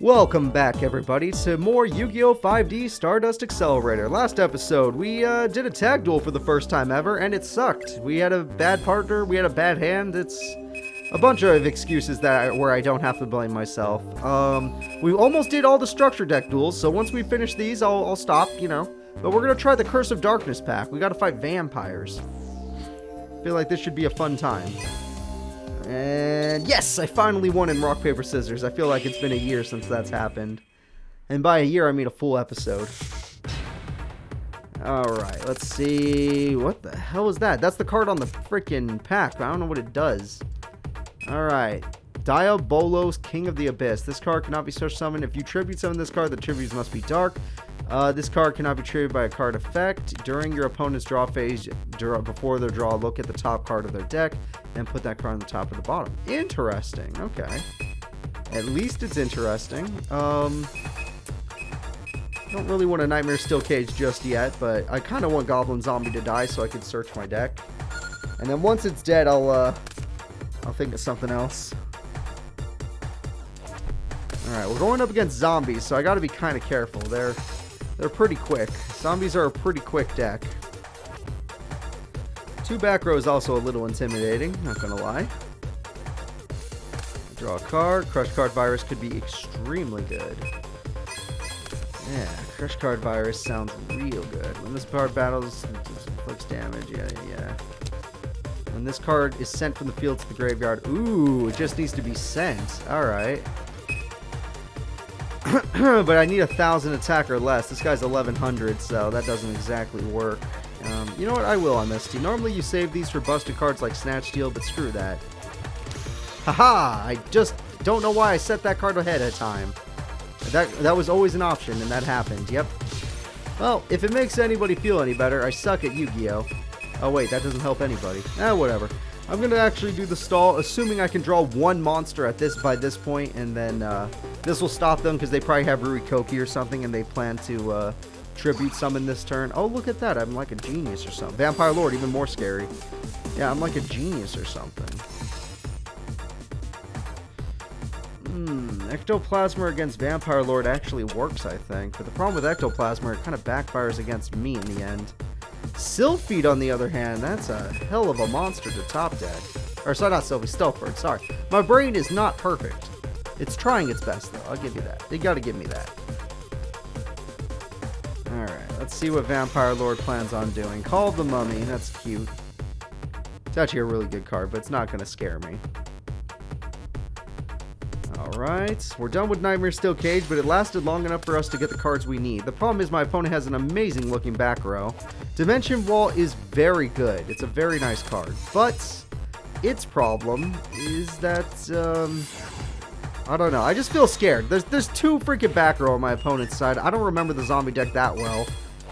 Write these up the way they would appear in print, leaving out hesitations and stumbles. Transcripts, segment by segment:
Welcome back, everybody, to more Yu-Gi-Oh! 5D Stardust Accelerator. Last episode, we did a tag duel for the first time ever, and it sucked. We had a bad partner, we had a bad hand. It's a bunch of excuses where I don't have to blame myself. We almost did all the structure deck duels, so once we finish these, I'll stop, But we're going to try the Curse of Darkness pack. We got to fight vampires. I feel like this should be a fun time. And yes, I finally won in rock, paper, scissors. I feel like it's been a year since that's happened. And by a year, I mean a full episode. Alright, let's see. What the hell is that? That's the card on the freaking pack, but I don't know what it does. Alright. Diabolos, King of the Abyss. This card cannot be search summoned. If you tribute summon this card, the tributes must be dark. This card cannot be tributed by a card effect. During your opponent's draw phase, before their draw, look at the top card of their deck and put that card on the top or the bottom. Interesting. Okay. At least it's interesting. Don't really want a Nightmare Steel Cage just yet, but I kind of want Goblin Zombie to die so I can search my deck. And then once it's dead, I'll think of something else. Alright, we're going up against zombies, so I gotta be kind of careful. They're pretty quick. Zombies are a pretty quick deck. 2 back row is also a little intimidating, not gonna lie. Draw a card. Crush Card Virus could be extremely good. Yeah, Crush Card Virus sounds real good. When this card battles, it inflicts damage. Yeah. When this card is sent from the field to the graveyard, ooh, it just needs to be sent. Alright. But I need 1,000 attack or less. This guy's 1,100, so that doesn't exactly work. You know what? I will on this. Normally you save these for busted cards like Snatch Steal, but screw that. Haha! I just don't know why I set that card ahead of time. That was always an option, and that happened. Yep. Well, if it makes anybody feel any better, I suck at Yu-Gi-Oh! Oh wait, that doesn't help anybody. Whatever. I'm going to actually do the stall, assuming I can draw one monster by this point, and then this will stop them because they probably have Ruikoki or something, and they plan to tribute summon this turn. Oh, look at that. I'm like a genius or something. Vampire Lord, even more scary. Yeah, I'm like a genius or something. Ectoplasma against Vampire Lord actually works, I think. But the problem with Ectoplasma, it kind of backfires against me in the end. Sylphid, on the other hand, that's a hell of a monster to top deck. Or, sorry, not Sylphid, Stealthbird, sorry. My brain is not perfect. It's trying its best, though. I'll give you that. They gotta give me that. Alright, let's see what Vampire Lord plans on doing. Call the Mummy, that's cute. It's actually a really good card, but it's not gonna scare me. Alright, we're done with Nightmare Steel Cage, but it lasted long enough for us to get the cards we need. The problem is my opponent has an amazing looking back row. Dimension Wall is very good. It's a very nice card. But its problem is that, I don't know. I just feel scared. There's 2 freaking back row on my opponent's side. I don't remember the zombie deck that well.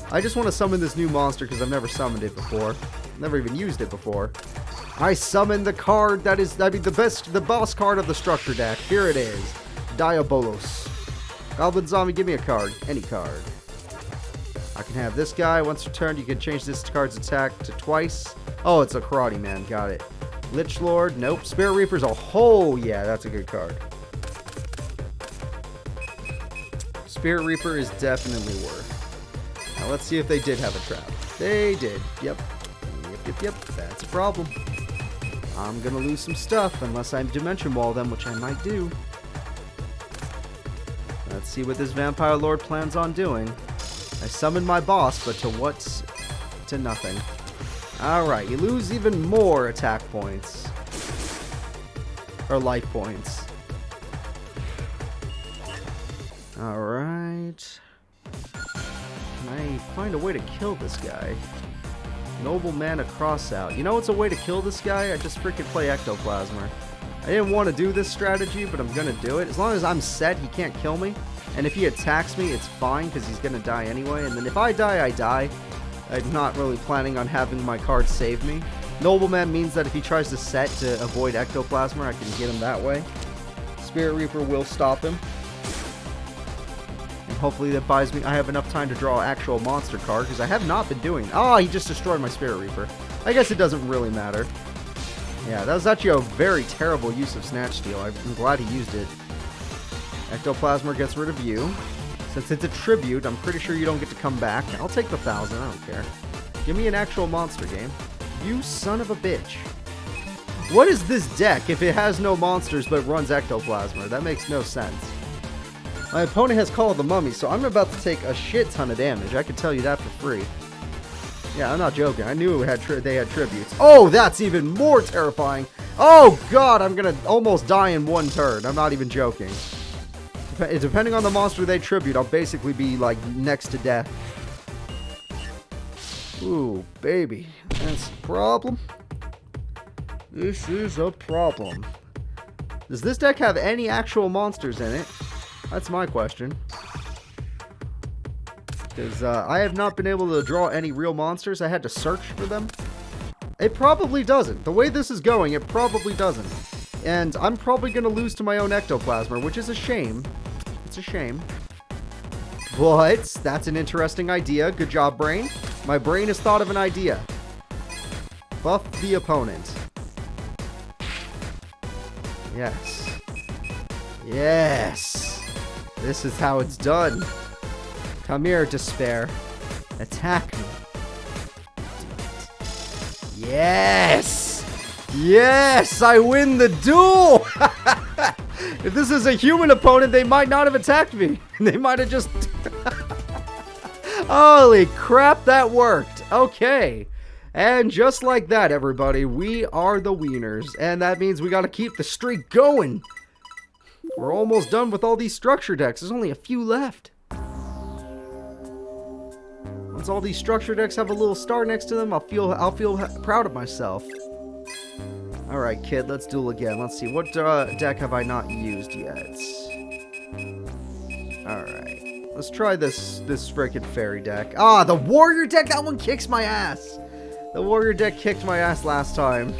I just want to summon this new monster because I've never summoned it before. Never even used it before. I summoned the card that is, the boss card of the structure deck. Here it is. Diabolos. Goblin Zombie, give me a card. Any card. I can have this guy. Once returned, you can change this card's attack to twice. Oh, it's a Karate Man. Got it. Lich Lord. Nope. Spirit Reaper's a whole. Yeah, that's a good card. Spirit Reaper is definitely worth. Now, let's see if they did have a trap. They did. Yep. Yep. That's a problem. I'm gonna lose some stuff unless I Dimension Wall them, which I might do. Let's see what this Vampire Lord plans on doing. I summoned my boss, but to what? To nothing. Alright, you lose even more attack points. Or life points. Alright. Can I find a way to kill this guy? Noble Mana Crossout. You know what's a way to kill this guy? I just freaking play Ectoplasma. I didn't want to do this strategy, but I'm going to do it. As long as I'm set, he can't kill me. And if he attacks me, it's fine, because he's going to die anyway. And then if I die, I die. I'm not really planning on having my card save me. Nobleman means that if he tries to set to avoid Ectoplasma, I can get him that way. Spirit Reaper will stop him. And hopefully that buys me, I have enough time to draw an actual monster card, because I have not been doing. Oh, he just destroyed my Spirit Reaper. I guess it doesn't really matter. Yeah, that was actually a very terrible use of Snatch Steal. I'm glad he used it. Ectoplasmer gets rid of you. Since it's a tribute, I'm pretty sure you don't get to come back. I'll take the 1,000, I don't care. Give me an actual monster game. You son of a bitch. What is this deck if it has no monsters but runs Ectoplasmer? That makes no sense. My opponent has Call of the Mummy, so I'm about to take a shit ton of damage. I can tell you that for free. Yeah, I'm not joking. I knew they had tributes. Oh, that's even more terrifying. Oh, God, I'm going to almost die in one turn. I'm not even joking. Depending on the monster they tribute, I'll basically be, like, next to death. Ooh, baby. That's a problem. This is a problem. Does this deck have any actual monsters in it? That's my question. Because I have not been able to draw any real monsters. I had to search for them. It probably doesn't. The way this is going, it probably doesn't. And I'm probably going to lose to my own Ectoplasmer, which is a shame. It's a shame. But that's an interesting idea. Good job, brain. My brain has thought of an idea. Buff the opponent. Yes. Yes. This is how it's done. Come here, Despair. Attack me. Yes! Yes! I win the duel! If this is a human opponent, they might not have attacked me. They might have just... Holy crap, that worked. Okay. And just like that, everybody, we are the wieners. And that means we got to keep the streak going. We're almost done with all these structure decks. There's only a few left. Once all these structure decks have a little star next to them, I'll feel proud of myself. All right, kid, let's duel again. Let's see, what deck have I not used yet? All right, let's try this frickin' fairy deck. Ah, the warrior deck. That one kicks my ass. The warrior deck kicked my ass last time.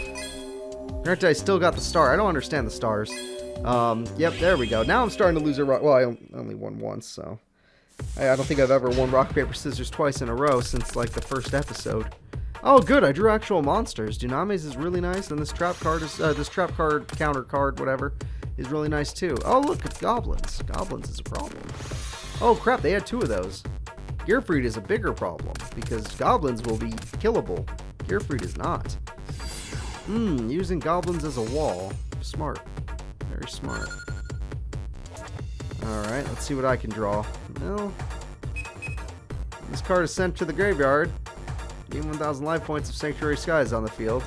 Granted, I still got the star. I don't understand the stars. Yep, there we go. Now I'm starting to lose a rock. Well, I only won once, so. I don't think I've ever won rock, paper, scissors twice in a row since, like, the first episode. Oh, good, I drew actual monsters. Dunamis is really nice, and this trap card is, counter card, whatever, is really nice, too. Oh, look, it's goblins. Goblins is a problem. Oh, crap, they had 2 of those. Gearfried is a bigger problem, because goblins will be killable. Gearfried is not. Using goblins as a wall. Smart. Very smart. Alright, let's see what I can draw. Well, this card is sent to the graveyard. Gain 1,000 life points if Sanctuary Sky is on the field.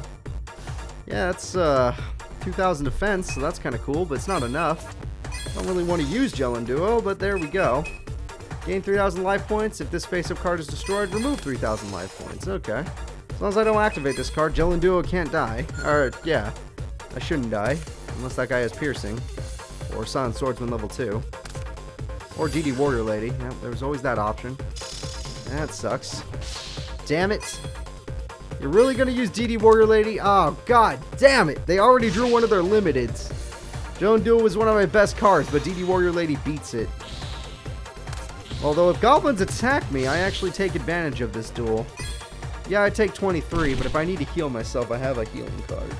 Yeah, that's 2,000 defense, so that's kind of cool, but it's not enough. Don't really want to use Duel, but there we go. Gain 3,000 life points. If this face-up card is destroyed, remove 3,000 life points. Okay. As long as I don't activate this card, Duel can't die. Or, yeah, I shouldn't die. Unless that guy has piercing. Or Silent Swordsman level 2. Or DD Warrior Lady. Yep, there's always that option. That sucks. Damn it. You're really going to use DD Warrior Lady? Oh, god damn it. They already drew one of their limiteds. Duel was one of my best cards, but DD Warrior Lady beats it. Although if goblins attack me, I actually take advantage of this duel. Yeah, I take 23, but if I need to heal myself, I have a healing card.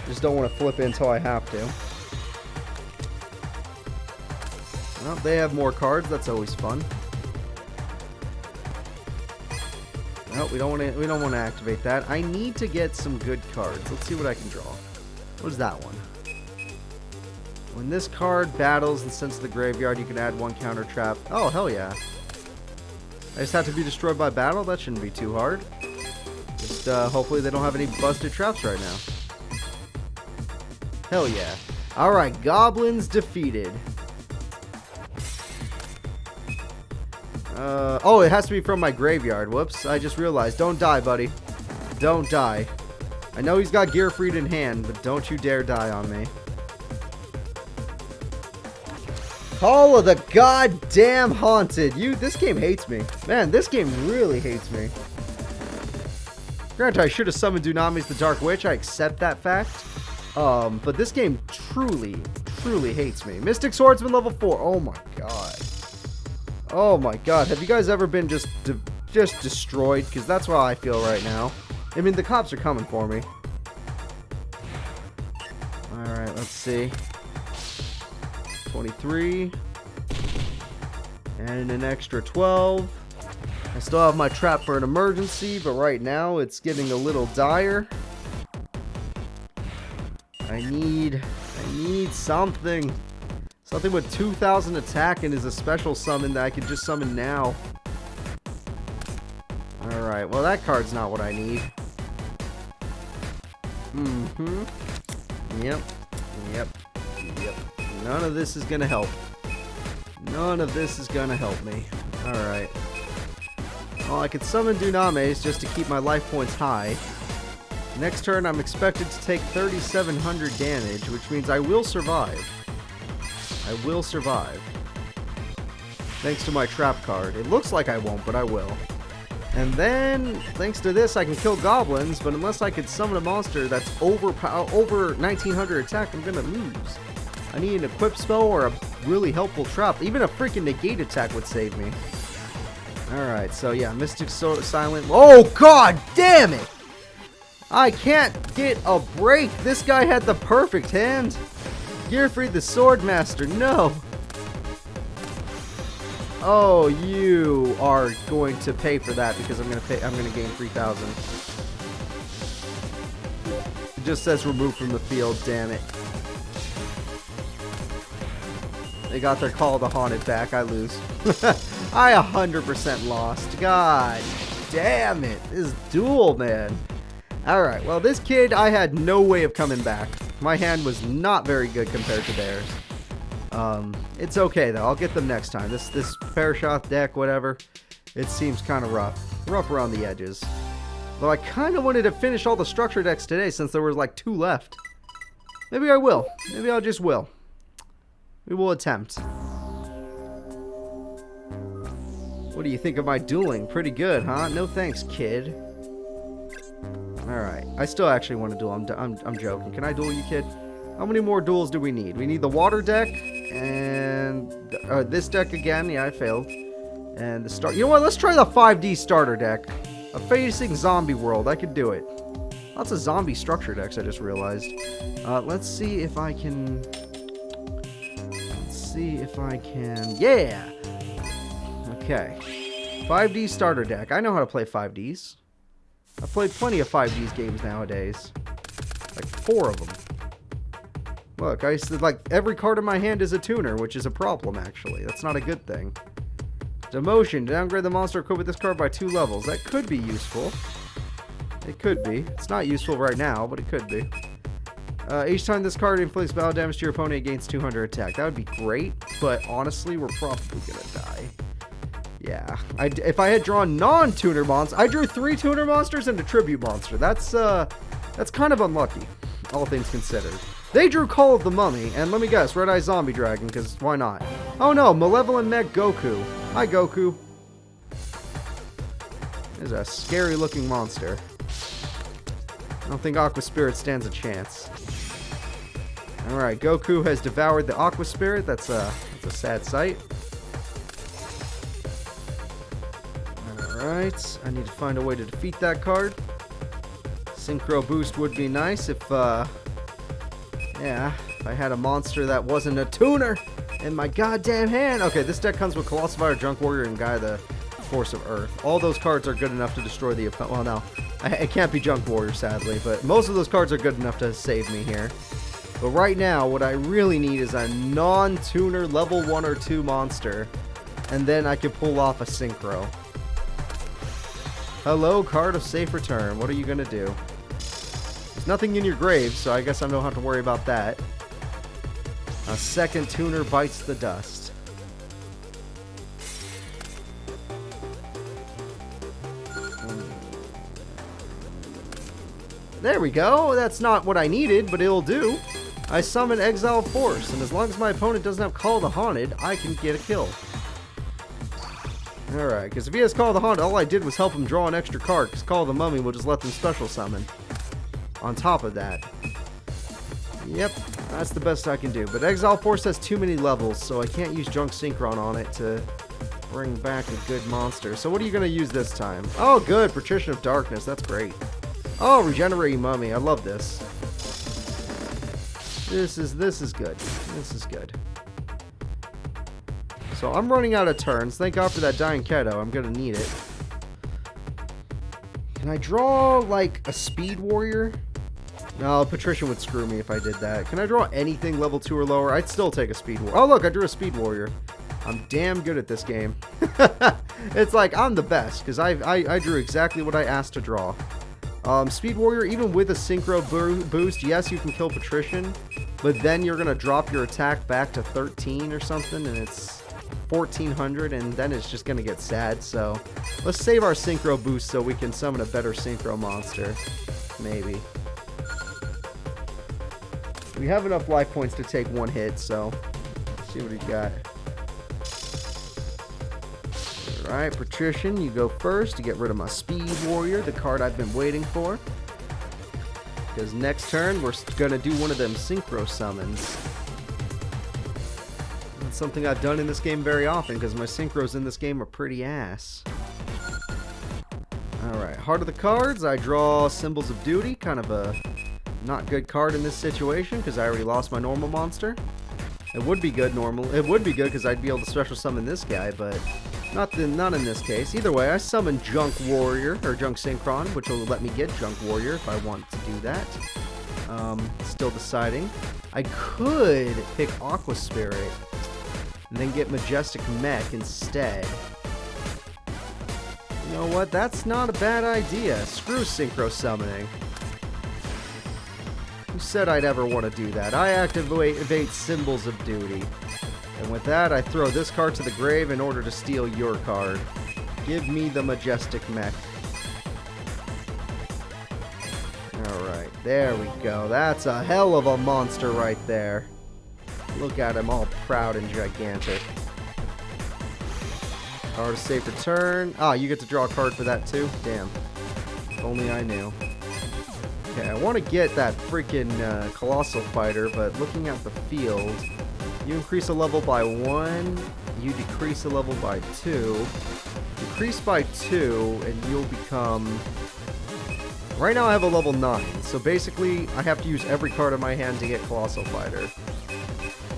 Just don't want to flip it until I have to. Well, they have more cards. That's always fun. No, we don't want to activate that. I need to get some good cards. Let's see what I can draw. What is that one? When this card battles and sends to the graveyard, you can add 1 counter trap. Oh, hell yeah. I just have to be destroyed by battle? That shouldn't be too hard. Just hopefully they don't have any busted traps right now. Hell yeah. Alright, goblins defeated. Oh, it has to be from my graveyard. Whoops, I just realized. Don't die, buddy. Don't die. I know he's got Gearfried in hand, but don't you dare die on me. Call of the goddamn Haunted. This game hates me. Man, this game really hates me. Granted, I should have summoned Dunamis the Dark Witch. I accept that fact. But this game truly, truly hates me. Mystic Swordsman level 4. Oh my god. Oh my god. Have you guys ever been just destroyed? Because that's how I feel right now. I mean, the cops are coming for me. Alright, let's see. 23. And an extra 12. I still have my trap for an emergency, but right now it's getting a little dire. I need something. Something with 2,000 attack and is a special summon that I can just summon now. Alright, well that card's not what I need. Yep. None of this is gonna help. None of this is gonna help me. Alright. Well, I could summon Dunames just to keep my life points high. Next turn, I'm expected to take 3,700 damage, which means I will survive. I will survive. Thanks to my trap card. It looks like I won't, but I will. And then, thanks to this, I can kill goblins, but unless I could summon a monster that's over 1,900 attack, I'm gonna lose. I need an equip spell or a really helpful trap. Even a freaking negate attack would save me. Alright, so yeah, Mystic Silent. Oh, god damn it! I can't get a break. This guy had the perfect hand. Gearfried the Swordmaster, no. Oh, you are going to pay for that because I'm gonna gain 3,000. It just says removed from the field, damn it. They got their Call of the Haunted back, I lose. I 100% lost. God damn it. This Duel, man. Alright, well this kid, I had no way of coming back. My hand was not very good compared to theirs. It's okay though, I'll get them next time. This Parashot deck, whatever, it seems kind of rough. Rough around the edges. Though I kind of wanted to finish all the structure decks today since there was like 2 left. Maybe I will. Maybe I just will. We will attempt. What do you think of my dueling? Pretty good, huh? No thanks, kid. Alright, I still actually want to duel. I'm joking. Can I duel you, kid? How many more duels do we need? We need the water deck and this deck again. Yeah, I failed. And the start. You know what? Let's try the 5D starter deck. A facing zombie world. I could do it. Lots of zombie structure decks, I just realized. Let's see if I can... Yeah! Okay. 5D starter deck. I know how to play 5Ds. I've played plenty of 5Ds games nowadays. Like 4 of them. Look, I said like every card in my hand is a tuner, which is a problem actually. That's not a good thing. Demotion. Downgrade the monster equipped with this card by 2 levels. That could be useful. It could be. It's not useful right now, but it could be. Each time this card inflicts battle damage to your opponent, it gains 200 attack. That would be great, but honestly, we're probably gonna die. Yeah. If I had drawn non-tuner monsters, I drew 3 tuner monsters and a tribute monster. That's kind of unlucky, all things considered. They drew Call of the Mummy, and let me guess, Red Eye Zombie Dragon, because why not? Oh no, Malevolent Mech Goku. Hi, Goku. This is a scary looking monster. I don't think Aqua Spirit stands a chance. Alright, Goku has devoured the Aqua Spirit. That's a sad sight. Alright, I need to find a way to defeat that card. Synchro Boost would be nice if I had a monster that wasn't a tuner in my goddamn hand. Okay, this deck comes with Colossal Fire, Junk Warrior, and Gaia the Force of Earth. All those cards are good enough to destroy the opponent. Well, no, it can't be Junk Warrior, sadly, but most of those cards are good enough to save me here. But right now, what I really need is a non-tuner level 1 or 2 monster, and then I can pull off a Synchro. Hello, card of safe return. What are you gonna do? There's nothing in your grave, so I guess I don't have to worry about that. A second tuner bites the dust. There we go. That's not what I needed, but it'll do. I summon Exile Force, and as long as my opponent doesn't have Call of the Haunted, I can get a kill. Alright, because if he has Call of the Haunted, all I did was help him draw an extra card, because Call of the Mummy will just let them special summon. On top of that. Yep, that's the best I can do. But Exile Force has too many levels, so I can't use Junk Synchron on it to bring back a good monster. So what are you going to use this time? Oh, good, Patrician of Darkness, that's great. Oh, Regenerating Mummy, I love this. This is good. This is good. So I'm running out of turns. Thank God for that dying Keto. I'm going to need it. Can I draw, like, a Speed Warrior? No, Patrician would screw me if I did that. Can I draw anything level 2 or lower? I'd still take a Speed Warrior. Oh, look, I drew a Speed Warrior. I'm damn good at this game. It's like, I'm the best, because I drew exactly what I asked to draw. Speed Warrior, even with a Synchro boost, yes, you can kill Patrician, but then you're going to drop your attack back to 13 or something, and it's 1400, and then it's just going to get sad, so let's save our Synchro boost so we can summon a better Synchro monster. Maybe. We have enough life points to take one hit, so let's see what he got. Alright, Patrician, you go first to get rid of my Speed Warrior, the card I've been waiting for. Because next turn, we're going to do one of them Synchro summons. That's something I've done in this game very often, because my Synchros in this game are pretty ass. Alright, Heart of the Cards, I draw Symbols of Duty, kind of a not good card in this situation, because I already lost my normal monster. It would be good it would be good because I'd be able to special summon this guy, but not in this case. Either way, I summon Junk Warrior, or Junk Synchron, which will let me get Junk Warrior if I want to do that. Still deciding. I could pick Aqua Spirit, and then get Majestic Mech instead. You know what? That's not a bad idea. Screw Synchro Summoning. Who said I'd ever want to do that? I activate Symbols of Duty. And with that, I throw this card to the grave in order to steal your card. Give me the Majestic Mech. Alright, there we go. That's a hell of a monster right there. Look at him, all proud and gigantic. Card is safe for turn. Ah, you get to draw a card for that too? Damn. If only I knew. Okay, I want to get that freaking Colossal Fighter, but looking at the field, you increase a level by 1, you decrease a level by 2, decrease by 2, and you'll become... Right now I have a level 9, so basically I have to use every card in my hand to get Colossal Fighter.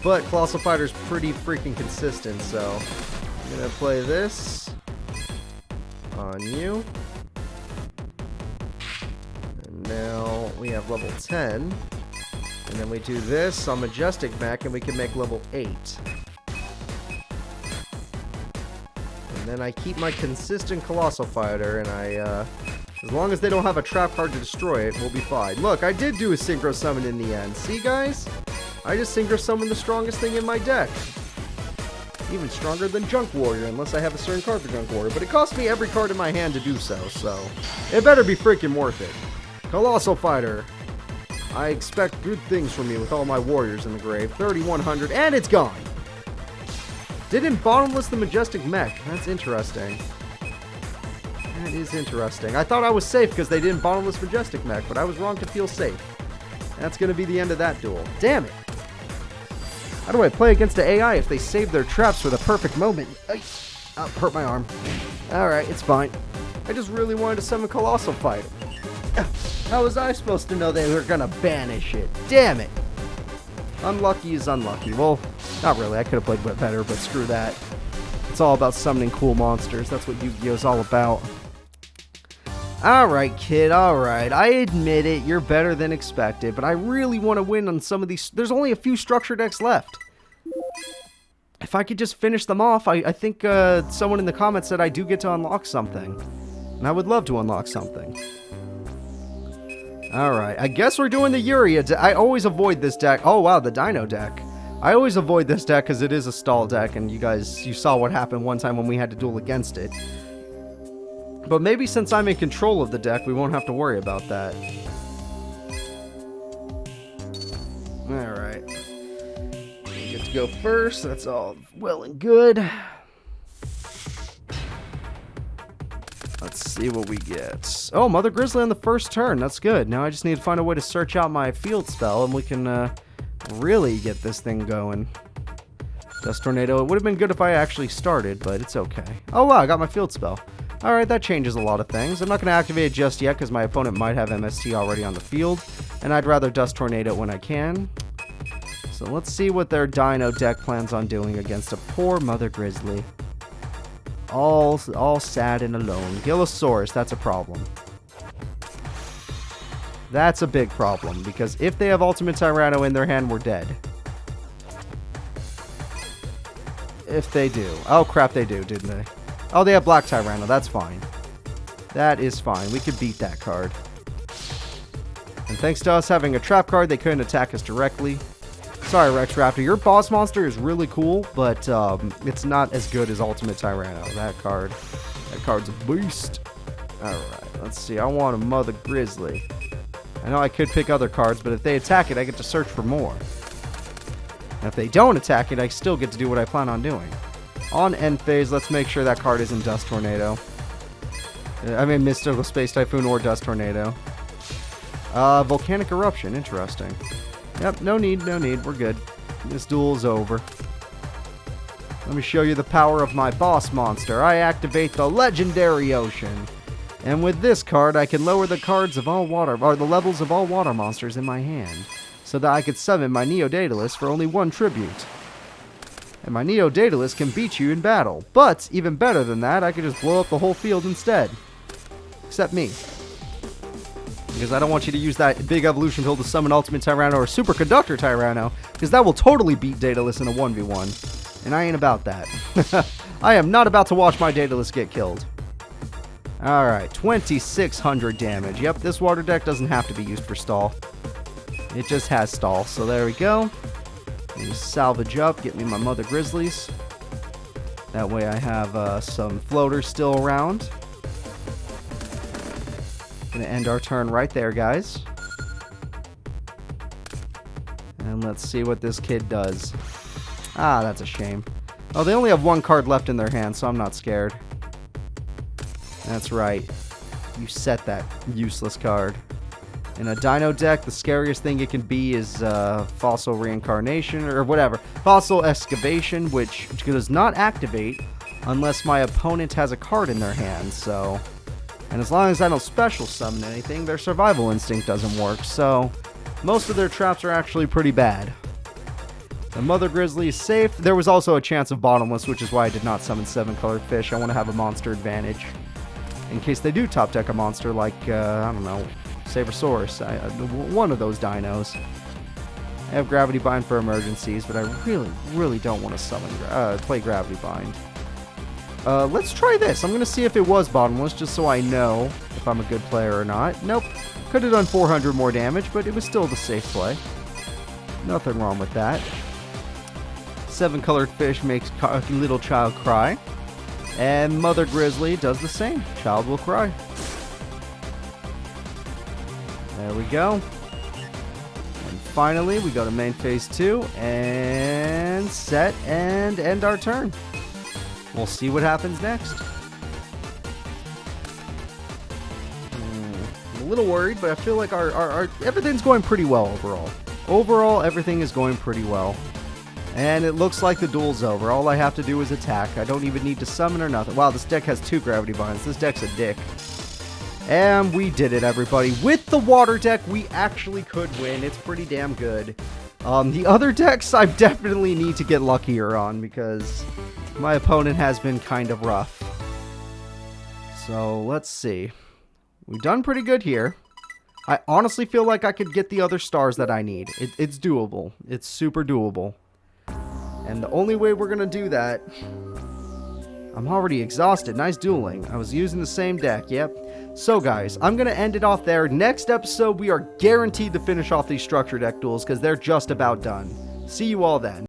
But Colossal Fighter's pretty freaking consistent, so I'm going to play this on you. Now we have level 10, and then we do this on Majestic Mech, and we can make level 8. And then I keep my consistent Colossal Fighter, and as long as they don't have a trap card to destroy it, we'll be fine. Look, I did do a Synchro Summon in the end. See, guys? I just Synchro Summoned the strongest thing in my deck. Even stronger than Junk Warrior, unless I have a certain card for Junk Warrior. But it cost me every card in my hand to do so it better be freaking worth it. Colossal Fighter. I expect good things from you with all my warriors in the grave. 3,100, and it's gone. Didn't bottomless the Majestic Mech. That's interesting. That is interesting. I thought I was safe because they didn't bottomless Majestic Mech, but I was wrong to feel safe. That's going to be the end of that duel. Damn it. How do I play against the AI if they save their traps for the perfect moment? Oh, hurt my arm. Alright, it's fine. I just really wanted to summon Colossal Fighter. How was I supposed to know they were gonna banish it? Damn it! Unlucky is unlucky. Well, not really. I could have played a bit better, but screw that. It's all about summoning cool monsters. That's what Yu-Gi-Oh's all about. Alright, kid. Alright. I admit it. You're better than expected, but I really want to win on some of these. There's only a few structure decks left. If I could just finish them off, I think someone in the comments said I do get to unlock something. And I would love to unlock something. Alright, I guess we're doing the Yugioh deck. I always avoid this deck. Oh wow, the Dino deck. I always avoid this deck because it is a stall deck, and you saw what happened one time when we had to duel against it. But maybe since I'm in control of the deck, we won't have to worry about that. Alright. You get to go first, that's all well and good. Let's see what we get. Oh, Mother Grizzly on the first turn. That's good. Now I just need to find a way to search out my field spell, and we can really get this thing going. Dust Tornado. It would have been good if I actually started, but it's okay. Oh, wow, I got my field spell. Alright, that changes a lot of things. I'm not going to activate it just yet, because my opponent might have MST already on the field, and I'd rather Dust Tornado when I can. So let's see what their Dino deck plans on doing against a poor Mother Grizzly. All sad and alone. Gillosaurus, that's a problem. That's a big problem, because if they have Ultimate Tyranno in their hand, we're dead. If they do. Oh, crap, they do, didn't they? Oh, they have Black Tyranno. That's fine. That is fine. We could beat that card. And thanks to us having a trap card, they couldn't attack us directly. Sorry, Rex Raptor. Your boss monster is really cool, but it's not as good as Ultimate Tyranno. That card's a beast. Alright, let's see. I want a Mother Grizzly. I know I could pick other cards, but if they attack it, I get to search for more. And if they don't attack it, I still get to do what I plan on doing. On end phase, let's make sure that card isn't Dust Tornado. I mean, Mystical Space Typhoon or Dust Tornado. Volcanic Eruption, interesting. Yep, no need, we're good. This duel's over. Let me show you the power of my boss monster. I activate the Legendary Ocean. And with this card, I can lower the cards of all water, or the levels of all water monsters in my hand, so that I could summon my Neo Daedalus for only 1 tribute. And my Neo Daedalus can beat you in battle. But, even better than that, I could just blow up the whole field instead. Except me. Because I don't want you to use that big evolution tool to summon Ultimate Tyranno or Superconductor Tyranno, because that will totally beat Daedalus in a 1v1. And I ain't about that. I am not about to watch my Daedalus get killed. Alright, 2600 damage. Yep, this water deck doesn't have to be used for stall. It just has stall, so there we go. And salvage up, get me my Mother Grizzlies. That way I have some floaters still around. Gonna end our turn right there, guys. And let's see what this kid does. Ah, that's a shame. Oh, they only have 1 card left in their hand, so I'm not scared. That's right. You set that useless card. In a Dino deck, the scariest thing it can be is Fossil Reincarnation, or whatever. Fossil Excavation, which does not activate unless my opponent has a card in their hand, so... And as long as I don't special summon anything, their Survival Instinct doesn't work, so... Most of their traps are actually pretty bad. The Mother Grizzly is safe. There was also a chance of Bottomless, which is why I did not summon 7-colored fish. I want to have a monster advantage. In case they do top deck a monster like, I don't know, Sabersaurus. One of those dinos. I have Gravity Bind for emergencies, but I really don't want to summon, play Gravity Bind. Let's try this. I'm going to see if it was Bottomless, just so I know if I'm a good player or not. Nope. Could have done 400 more damage, but it was still the safe play. Nothing wrong with that. 7-colored fish makes little child cry. And Mother Grizzly does the same. Child will cry. There we go. And finally, we go to main phase 2 and set and end our turn. We'll see what happens next. I'm a little worried, but I feel like our everything's going pretty well overall. Overall, everything is going pretty well. And it looks like the duel's over. All I have to do is attack. I don't even need to summon or nothing. Wow, this deck has 2 Gravity Binds. This deck's a dick. And we did it, everybody. With the water deck, we actually could win. It's pretty damn good. The other decks, I definitely need to get luckier on because my opponent has been kind of rough. So, let's see. We've done pretty good here. I honestly feel like I could get the other stars that I need. It's doable. It's super doable. And the only way we're going to do that... I'm already exhausted. Nice dueling. I was using the same deck. Yep. So, guys, I'm going to end it off there. Next episode, we are guaranteed to finish off these structure deck duels because they're just about done. See you all then.